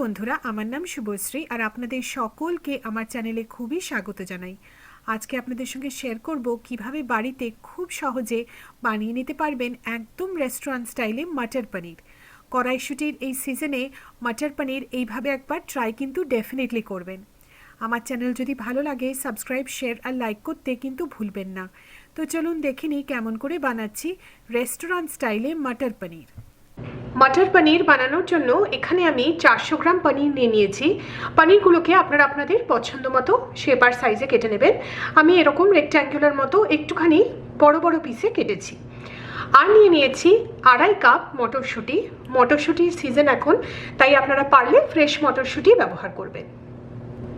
বন্ধুরা, আমার নাম শুভশ্রী আর আপনাদের সকলকে আমার চ্যানেলে খুবই স্বাগত জানাই। আজকে আপনাদের সঙ্গে শেয়ার করব কিভাবে বাড়িতে খুব সহজে বানিয়ে নিতে পারবেন একদম রেস্টুরেন্ট স্টাইলে মটর পনির। কড়াইশুঁটির এই সিজনে মটর পনির এইভাবে একবার ট্রাই কিন্তু ডেফিনেটলি করবেন। আমার চ্যানেল যদি ভালো লাগে সাবস্ক্রাইব, শেয়ার আর লাইক করতে কিন্তু ভুলবেন না। তো চলুন দেখে নিই কেমন করে বানাচ্ছি রেস্টুরেন্ট স্টাইলে মটর পনির। মটর পনির বানানোর জন্য এখানে আমি 400 গ্রাম পনির নিয়ে নিয়েছি। পনিরগুলোকে আপনারা আপনাদের পছন্দ মতো শেপ আর সাইজে কেটে নেবেন। আমি এরকম রেক্ট্যাঙ্গুলার মতো একটুখানি বড় বড় পিসে কেটেছি। আর নিয়ে নিয়েছি 2.5 কাপ মটরশুঁটি। মটরশুঁটির সিজন এখন, তাই আপনারা পারলে ফ্রেশ মটরশুঁটি ব্যবহার করবেন।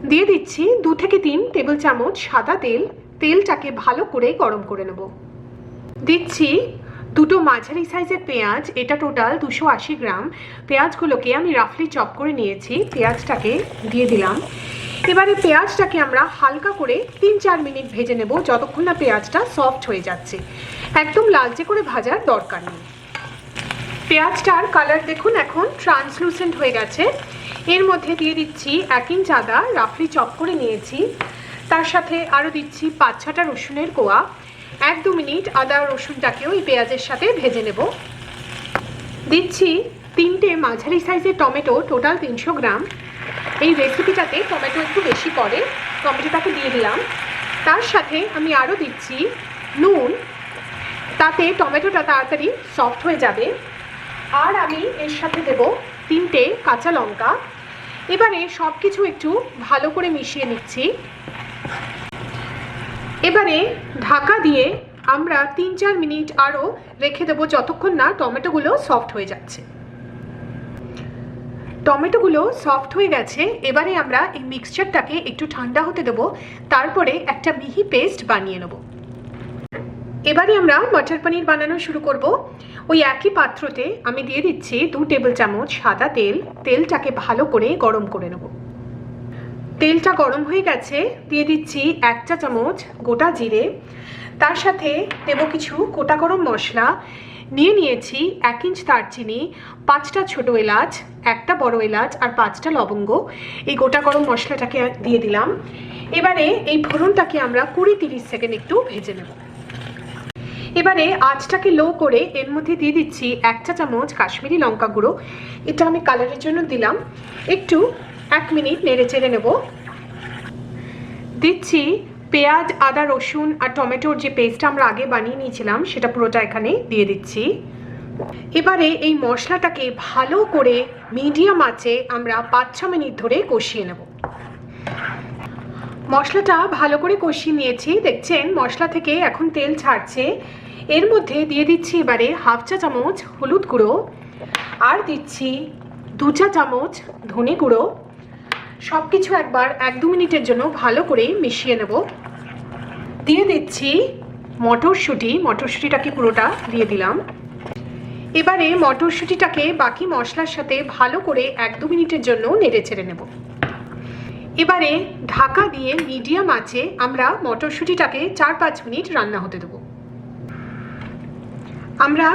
দিয়ে দিচ্ছি 2 থেকে 3 টেবিল চামচ সাদা তেল। তেলটাকে ভালো করে গরম করে নেব। দিচ্ছি দুটো মাঝারি সাইজের পেঁয়াজ, এটা টোটাল 280 গ্রাম। পেঁয়াজগুলোকে আমি রাফলি চপ করে নিয়েছি। পেঁয়াজটাকে দিয়ে দিলাম। এবারে পেঁয়াজটাকে আমরা হালকা করে 3-4 মিনিট ভেজে নেব, যতক্ষণ না পেঁয়াজটা সফট হয়ে যাচ্ছে। একদম লালচে করে ভাজার দরকার নেই। পেঁয়াজটার কালার দেখুন এখন ট্রান্সলুসেন্ট হয়ে গেছে। এর মধ্যে দিয়ে দিচ্ছি 1 ইঞ্চ আদা রাফলি চপ করে নিয়েছি। তার সাথে আরও দিচ্ছি 5-6টা রসুনের কোয়া। 1-2 মিনিট আদা রসুনটাকেও এই পেঁয়াজের সাথে ভেজে নেব। দিচ্ছি 3টে মাঝারি সাইজের টমেটো, টোটাল 300 গ্রাম। এই রেসিপিটাতে টমেটো একটু বেশি পড়ে, টমেটোটাকে দিয়ে দিলাম। তার সাথে আমি আরও দিচ্ছি নুন, তাতে টমেটোটা তাড়াতাড়ি সফট হয়ে যাবে। আর আমি এর সাথে দেব 3টে কাঁচা লঙ্কা। এবারে সব কিছু একটু ভালো করে মিশিয়ে নিচ্ছি। এবারে ঢাকা দিয়ে আমরা 3-4 মিনিট আরও রেখে দেবো, যতক্ষণ না টমেটোগুলো সফট হয়ে যাচ্ছে। টমেটোগুলো সফট হয়ে গেছে। এবারে আমরা এই মিক্সচারটাকে একটু ঠান্ডা হতে দেবো, তারপরে একটা মিহি পেস্ট বানিয়ে নেব। এবারে আমরা মটর পনির বানানো শুরু করব। ওই একই পাত্রতে আমি দিয়ে দিচ্ছি 2 টেবিল চামচ সাদা তেল। তেলটাকে ভালো করে গরম করে নেব। তেলটা গরম হয়ে গেছে, দিয়ে দিচ্ছি 1 চা চামচ গোটা জিরে। তার সাথে দেব কিছু গোটা গরম মশলা। নিয়ে নিয়েছি 1 ইঞ্চ দারচিনি, 5টা ছোট এলাচ, 1টা বড় এলাচ আর 5টা লবঙ্গ। এই গোটা গরম মশলাটাকে দিয়ে দিলাম। এবারে এই ফোড়নটাকে আমরা 20-30 সেকেন্ড একটু ভেজে নেব। এবারে আঁচটাকে লো করে এর মধ্যে দিয়ে দিচ্ছি 1 চা চামচ কাশ্মীরি লঙ্কা গুঁড়ো। এটা আমি কালারের জন্য দিলাম। একটু 1 মিনিট নেড়ে চেড়ে নেব। দিচ্ছি পেঁয়াজ, আদা, রসুন আর টমেটোর যে পেস্টটা আমরা আগে বানিয়ে নিয়েছিলাম সেটা পুরোটা এখানে দিয়ে দিচ্ছি। এবারে এই মশলাটাকে ভালো করে মিডিয়াম আঁচে আমরা 5-6 মিনিট ধরে কষিয়ে নেব। মশলাটা ভালো করে কষিয়ে নিয়েছি, দেখছেন মশলা থেকে এখন তেল ছাড়ছে। এর মধ্যে দিয়ে দিচ্ছি এবারে 1/2 চা চামচ হলুদ গুঁড়ো আর দিচ্ছি 2 চা চামচ ধনে গুঁড়ো। সব কিছু একবার 1-2 মিনিটের জন্য ভালো করে মিশিয়ে নেব। দিয়ে দিচ্ছি মটরশুঁটিটাকে পুরোটা দিয়ে দিলাম। এবারে মটরশুঁটিটাকে বাকি মশলার সাথে ভালো করে 1-2 মিনিটের জন্য নেড়ে চেড়ে নেব। এবারে ঢাকা দিয়ে মিডিয়াম আঁচে আমরা মটরশুঁটিটাকে 4-5 মিনিট রান্না হতে দেব। আমরা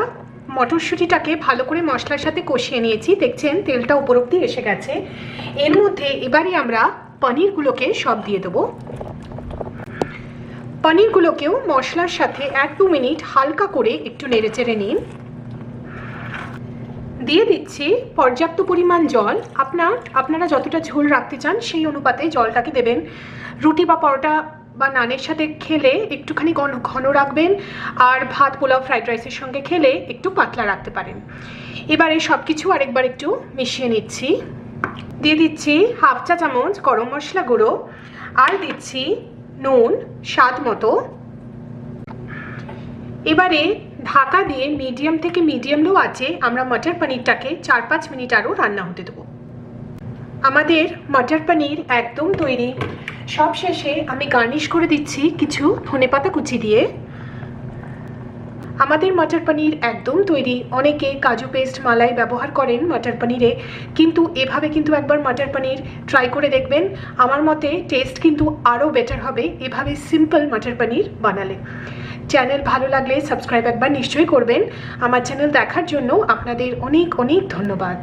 মটরশুঁটিটাকে ভালো করে মশলার সাথে কষিয়ে নিয়েছি, দেখছেন তেলটা উপর অব্দি এসে গেছে। এর মধ্যে এবারে আমরা পনিরগুলোকে সব দিয়ে দেবো। পনিরগুলোকেও মশলার সাথে 1-2 মিনিট হালকা করে একটু নেড়ে চেড়ে নিন। দিয়ে দিচ্ছি পর্যাপ্ত পরিমাণ জল। আপনারা যতটা ঝোল রাখতে চান সেই অনুপাতে জলটাকে দেবেন। রুটি বা পরোটা বা নানের সাথে খেলে একটুখানি ঘন রাখবেন, আর ভাত, পোলাও, ফ্রাইড রাইসের সঙ্গে খেলে একটু পাতলা রাখতে পারেন। এবারে সব কিছু আরেকবার একটু মিশিয়ে নিচ্ছি। দিয়ে দিচ্ছি 1/2 চা চামচ গরম মশলা গুঁড়ো আর দিচ্ছি নুন স্বাদ মতো। এবারে ঢাকা দিয়ে মিডিয়াম থেকে মিডিয়াম লো আঁচে আমরা মটর পনিরটাকে 4-5 মিনিট আরও রান্না হতে দেবো। আমাদের মটর পনির একদম তৈরি। সব শেষে আমি গার্নিশ করে দিচ্ছি কিছু ধনেপাতা কুচি দিয়ে। আমাদের মটর পনির একদম তৈরি। অনেকে কাজু পেস্ট, মালাই ব্যবহার করেন মটর পনিরে, কিন্তু এভাবে কিন্তু একবার মটর পনির ট্রাই করে দেখবেন। আমার মতে টেস্ট কিন্তু আরও বেটার হবে এভাবে সিম্পল মটর পনির বানালে। চ্যানেল ভালো লাগলে সাবস্ক্রাইব একবার নিশ্চয়ই করবেন। আমার চ্যানেল দেখার জন্য আপনাদের অনেক অনেক ধন্যবাদ।